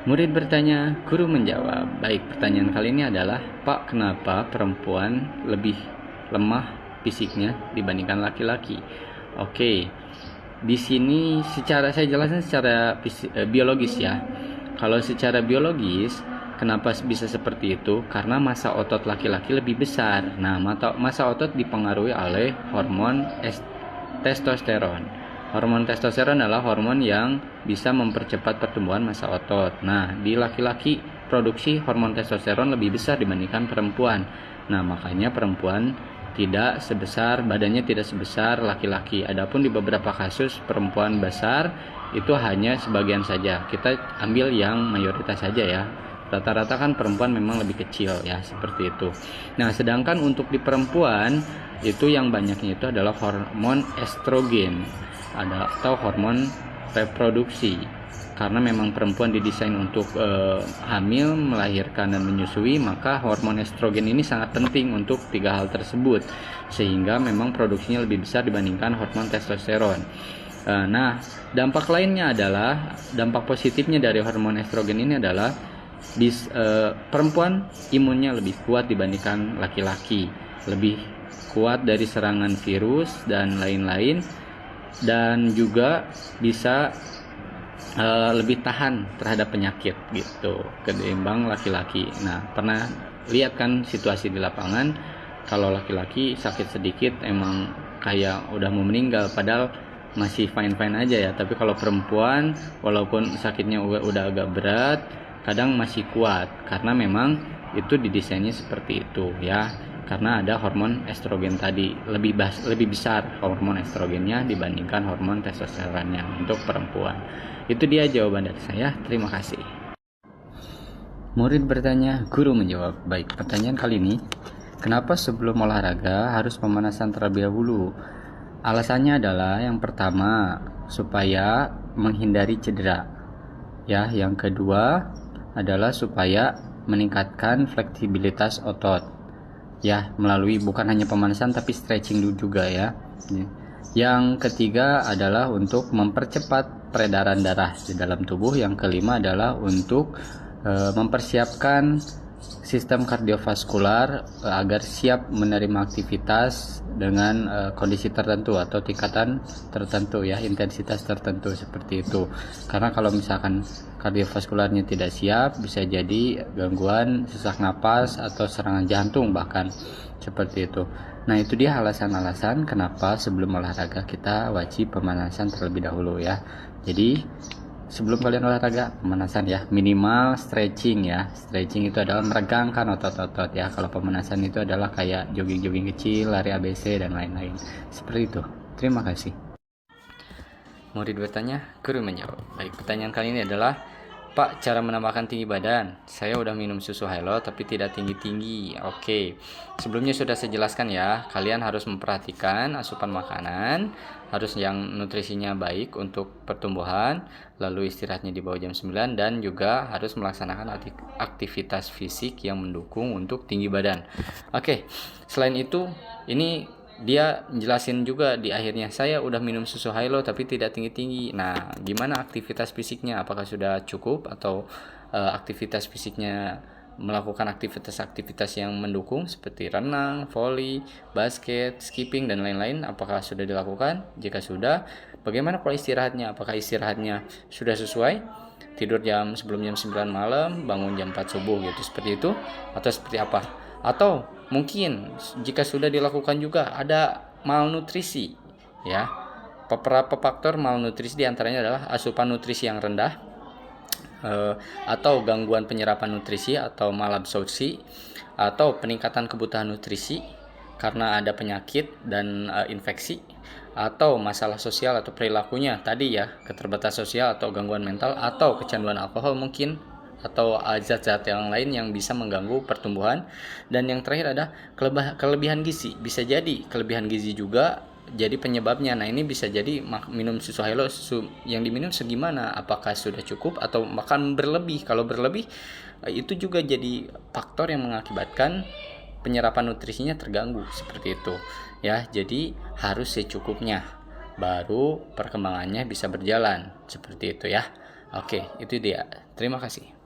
Murid bertanya, guru menjawab. Baik, pertanyaan kali ini adalah, Pak, kenapa perempuan lebih lemah fisiknya dibandingkan laki-laki? Oke, di sini saya jelaskan secara biologis ya. Kalau secara biologis, kenapa bisa seperti itu? Karena massa otot laki-laki lebih besar. Nah, massa otot dipengaruhi oleh hormon testosteron. Hormon testosteron adalah hormon yang bisa mempercepat pertumbuhan massa otot. Nah, di laki-laki produksi hormon testosteron lebih besar dibandingkan perempuan. Nah, makanya perempuan badannya tidak sebesar laki-laki. Adapun di beberapa kasus perempuan besar itu hanya sebagian saja. Kita ambil yang mayoritas saja ya. Rata-rata kan perempuan memang lebih kecil ya, seperti itu. Nah, sedangkan untuk di perempuan itu yang banyaknya itu adalah hormon estrogen atau hormon reproduksi, karena memang perempuan didesain untuk hamil, melahirkan dan menyusui, maka hormon estrogen ini sangat penting untuk tiga hal tersebut, sehingga memang produksinya lebih besar dibandingkan hormon testosteron. Nah, dampak positifnya dari hormon estrogen ini adalah perempuan imunnya lebih kuat dibandingkan laki-laki, lebih kuat dari serangan virus dan lain-lain, dan juga bisa lebih tahan terhadap penyakit gitu ketimbang laki-laki. Nah, pernah lihat kan situasi di lapangan, kalau laki-laki sakit sedikit emang kayak udah mau meninggal, padahal masih fine-fine aja ya. Tapi kalau perempuan walaupun sakitnya udah agak berat, kadang masih kuat karena memang itu didesainnya seperti itu ya. Karena ada hormon estrogen tadi, lebih besar hormon estrogennya dibandingkan hormon testosteronnya untuk perempuan. Itu dia jawaban dari saya. Terima kasih. Murid bertanya, guru menjawab. Baik, pertanyaan kali ini, kenapa sebelum olahraga harus pemanasan terlebih dahulu? Alasannya adalah yang pertama, supaya menghindari cedera. Ya, yang kedua adalah supaya meningkatkan fleksibilitas otot. Ya, melalui bukan hanya pemanasan tapi stretching juga ya. Yang ketiga adalah untuk mempercepat peredaran darah di dalam tubuh. Yang kelima adalah untuk mempersiapkan sistem kardiovaskular agar siap menerima aktivitas dengan kondisi tertentu atau tingkatan tertentu ya, intensitas tertentu seperti itu. Karena kalau misalkan kardiovaskularnya tidak siap, bisa jadi gangguan sesak napas atau serangan jantung bahkan seperti itu. Nah, itu dia alasan-alasan kenapa sebelum olahraga kita wajib pemanasan terlebih dahulu ya. Jadi sebelum kalian olahraga, pemanasan ya, minimal stretching ya. Stretching itu adalah meregangkan otot-otot ya. Kalau pemanasan itu adalah kayak jogging-jogging kecil, lari ABC dan lain-lain. Seperti itu. Terima kasih. Murid bertanya, guru menjawab. Baik, pertanyaan kali ini adalah, Pak, cara menambahkan tinggi badan. Saya udah minum susu Hello tapi tidak tinggi-tinggi. Oke, sebelumnya sudah saya jelaskan ya, kalian harus memperhatikan asupan makanan, harus yang nutrisinya baik untuk pertumbuhan, lalu istirahatnya di bawah jam 9, dan juga harus melaksanakan aktivitas fisik yang mendukung untuk tinggi badan. Oke, selain itu, ini dia jelasin juga di akhirnya, saya udah minum susu Hello tapi tidak tinggi-tinggi. Nah, gimana aktivitas fisiknya? Apakah sudah cukup atau aktivitas fisiknya melakukan aktivitas-aktivitas yang mendukung seperti renang, volley, basket, skipping dan lain-lain? Apakah sudah dilakukan? Jika sudah, bagaimana kalau istirahatnya? Apakah istirahatnya sudah sesuai? Tidur sebelum jam 9 malam, bangun jam 4 subuh gitu, seperti itu atau seperti apa? Atau mungkin jika sudah dilakukan juga ada malnutrisi ya. Beberapa faktor malnutrisi diantaranya adalah asupan nutrisi yang rendah, atau gangguan penyerapan nutrisi atau malabsorpsi, atau peningkatan kebutuhan nutrisi karena ada penyakit dan infeksi, atau masalah sosial atau perilakunya tadi ya, keterbatasan sosial atau gangguan mental, atau kecanduan alkohol mungkin, atau zat-zat yang lain yang bisa mengganggu pertumbuhan. Dan yang terakhir ada kelebihan gizi. Bisa jadi kelebihan gizi juga jadi penyebabnya. Nah, ini bisa jadi minum susu Hello, susu yang diminum segimana, apakah sudah cukup atau makan berlebih. Kalau berlebih, itu juga jadi faktor yang mengakibatkan penyerapan nutrisinya terganggu seperti itu ya. Jadi harus secukupnya, baru perkembangannya bisa berjalan seperti itu ya. Oke, itu dia. Terima kasih.